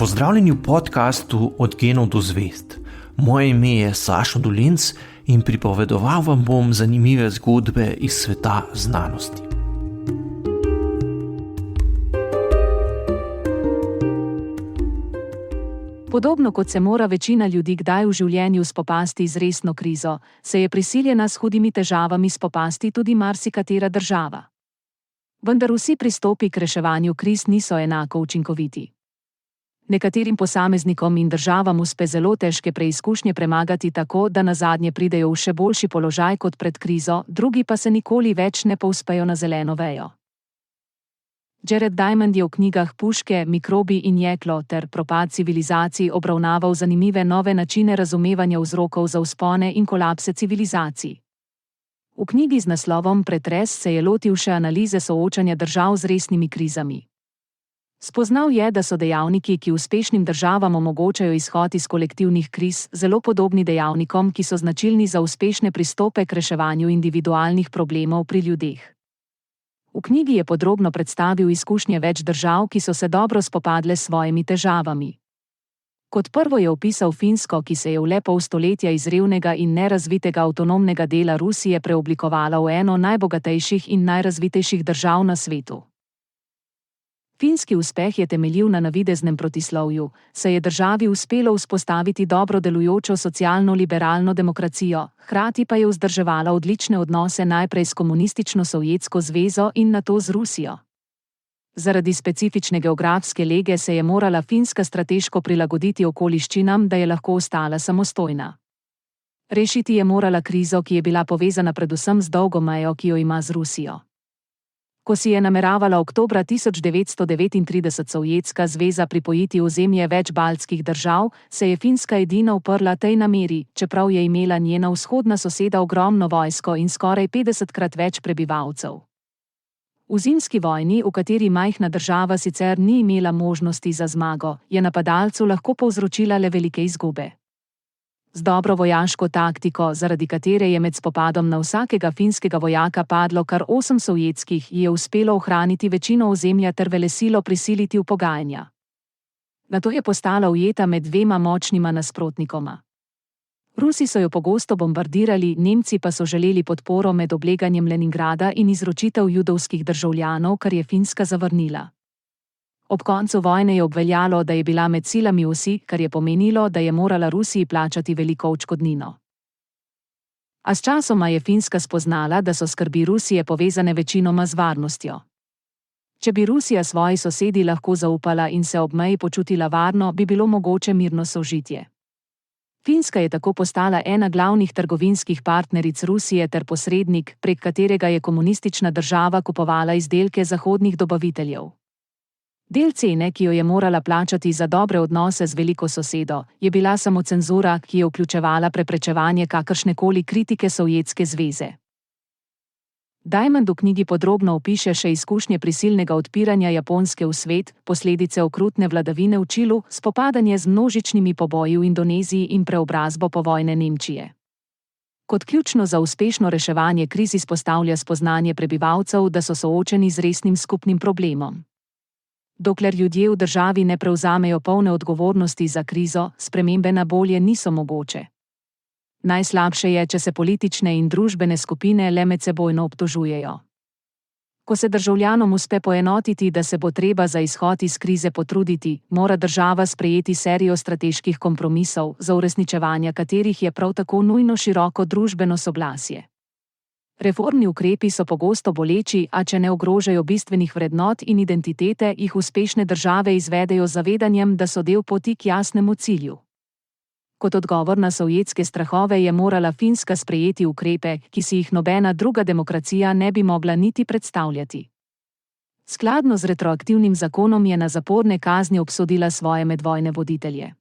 Pozdravljeni v podkastu Od genov do zvezd. Moje ime je Sašo Dolinc in pripovedoval vam bom zanimive zgodbe iz sveta znanosti. Podobno kot se mora večina ljudi kdaj v življenju spopasti z resno krizo, se je prisiljena s hudimi težavami spopasti tudi marsikatera država. Vendar vsi pristopi k reševanju kriz niso enako učinkoviti. Nekaterim posameznikom in državam uspe zelo težke preizkušnje premagati tako, da nazadnje pridejo v še boljši položaj kot pred krizo, drugi pa se nikoli več ne povzpejo na zeleno vejo. Jared Diamond je v knjigah Puške, Mikrobi in jeklo ter Propad civilizacij obravnaval zanimive nove načine razumevanja vzrokov za vzpone in kolapse civilizacij. V knjigi z naslovom Pretres se je lotil še analize soočanja držav z resnimi krizami. Spoznal je, da so dejavniki, ki uspešnim državam omogočajo izhod iz kolektivnih kriz, zelo podobni dejavnikom, ki so značilni za uspešne pristope k reševanju individualnih problemov pri ljudeh. V knjigi je podrobno predstavil izkušnje več držav, ki so se dobro spopadle s svojimi težavami. Kot prvo je opisal Finsko, ki se je v le pol stoletja iz revnega in nerazvitega avtonomnega dela Rusije preoblikovala v eno najbogatejših in najrazvitejših držav na svetu. Finski uspeh je temeljil na navideznem protislovju, saj je državi uspelo vzpostaviti dobro delujočo socialno-liberalno demokracijo, hkrati pa je vzdrževala odlične odnose najprej s komunistično Sovjetsko zvezo in nato z Rusijo. Zaradi specifične geografske lege se je morala Finska strateško prilagoditi okoliščinam, da je lahko ostala samostojna. Rešiti je morala krizo, ki je bila povezana predvsem z dolgo mejo, ki jo ima z Rusijo. Ko si je nameravala oktobra 1939 Sovjetska zveza pripojiti ozemlje več baltskih držav, se je Finska edina uprla tej nameri, čeprav je imela njena vzhodna soseda ogromno vojsko in skoraj 50krat več prebivalcev. V zimski vojni, v kateri majhna država sicer ni imela možnosti za zmago, je napadalcu lahko povzročila le velike izgube. Z dobro vojaško taktiko, zaradi katere je med spopadom na vsakega finskega vojaka padlo kar 8 sovjetskih, je uspelo ohraniti večino ozemlja ter velesilo prisiliti v pogajanja. Nato je postala ujeta med dvema močnima nasprotnikoma. Rusi so jo pogosto bombardirali, Nemci pa so želeli podporo med obleganjem Leningrada in izročitev judovskih državljanov, kar je Finska zavrnila. Ob koncu vojne je obveljalo, da je bila med silami vsi, kar je pomenilo, da je morala Rusiji plačati veliko odškodnino. A sčasoma je Finska spoznala, da so skrbi Rusije povezane večinoma z varnostjo. Če bi Rusija svoji sosedi lahko zaupala in se ob meji počutila varno, bi bilo mogoče mirno sožitje. Finska je tako postala ena glavnih trgovinskih partneric Rusije ter posrednik, prek katerega je komunistična država kupovala izdelke zahodnih dobaviteljev. Del cene, ki jo je morala plačati za dobre odnose z veliko sosedo, je bila samocenzura, ki je vključevala preprečevanje kakršnekoli kritike Sovjetske zveze. Diamond v knjigi podrobno opiše še izkušnje prisilnega odpiranja Japonske v svet, posledice okrutne vladavine v Čilu, spopadanje z množičnimi poboji v Indoneziji in preobrazbo povojne Nemčije. Kot ključno za uspešno reševanje kriz izpostavlja spoznanje prebivalcev, da so soočeni z resnim skupnim problemom. Dokler ljudje v državi ne prevzamejo polne odgovornosti za krizo, spremembe na bolje niso mogoče. Najslabše je, če se politične in družbene skupine le medsebojno obtožujejo. Ko se državljanom uspe poenotiti, da se bo treba za izhod iz krize potruditi, mora država sprejeti serijo strateških kompromisov, za uresničevanje katerih je prav tako nujno široko družbeno soglasje. Reformni ukrepi so pogosto boleči, a če ne ogrožajo bistvenih vrednot in identitete, jih uspešne države izvedejo z zavedanjem, da so del poti k jasnemu cilju. Kot odgovor na sovjetske strahove je morala Finska sprejeti ukrepe, ki si jih nobena druga demokracija ne bi mogla niti predstavljati. Skladno z retroaktivnim zakonom je na zaporne kazni obsodila svoje medvojne voditelje.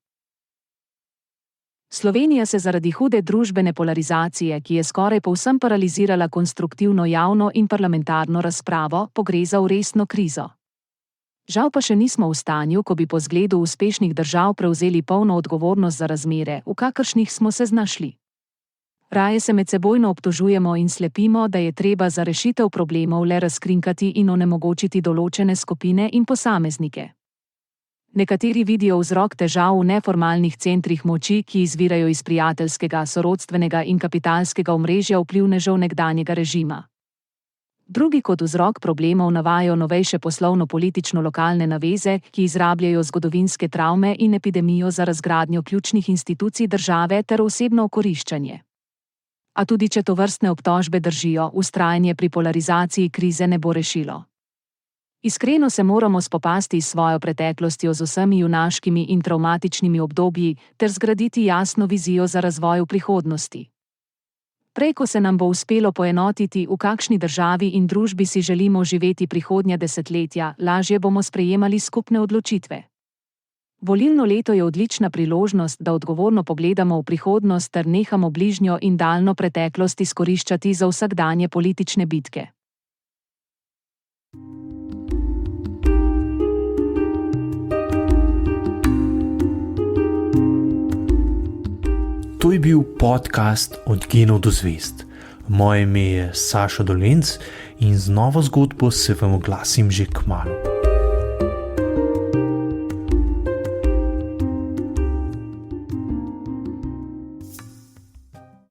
Slovenija se zaradi hude družbene polarizacije, ki je skoraj povsem paralizirala konstruktivno javno in parlamentarno razpravo, pogreza v resno krizo. Žal pa še nismo v stanju, ko bi po zgledu uspešnih držav prevzeli polno odgovornost za razmere, v kakršnih smo se znašli. Raje se medsebojno obtožujemo in slepimo, da je treba za rešitev problemov le razkrinkati in onemogočiti določene skupine in posameznike. Nekateri vidijo vzrok težav v neformalnih centrih moči, ki izvirajo iz prijateljskega, sorodstvenega in kapitalskega omrežja vplivnežev nekdanjega režima. Drugi kot vzrok problemov navajajo novejše poslovno-politično lokalne naveze, ki izrabljajo zgodovinske travme in epidemijo za razgradnjo ključnih institucij države ter osebno okoriščanje. A tudi če tovrstne obtožbe držijo, vztrajanje pri polarizaciji krize ne bo rešilo. Iskreno se moramo spopasti s svojo preteklostjo, z vsemi junaškimi in travmatičnimi obdobji ter zgraditi jasno vizijo za razvoj v prihodnosti. Prej, ko se nam bo uspelo poenotiti, v kakšni državi in družbi si želimo živeti prihodnja desetletja, lažje bomo sprejemali skupne odločitve. Volilno leto je odlična priložnost, da odgovorno pogledamo v prihodnost ter nehamo bližnjo in daljno preteklost izkoriščati za vsakdanje politične bitke. To je bil podcast Od genov do zvezd. Moje ime je Sašo Dolenc in z novo zgodbo se vam oglasim že kmalu.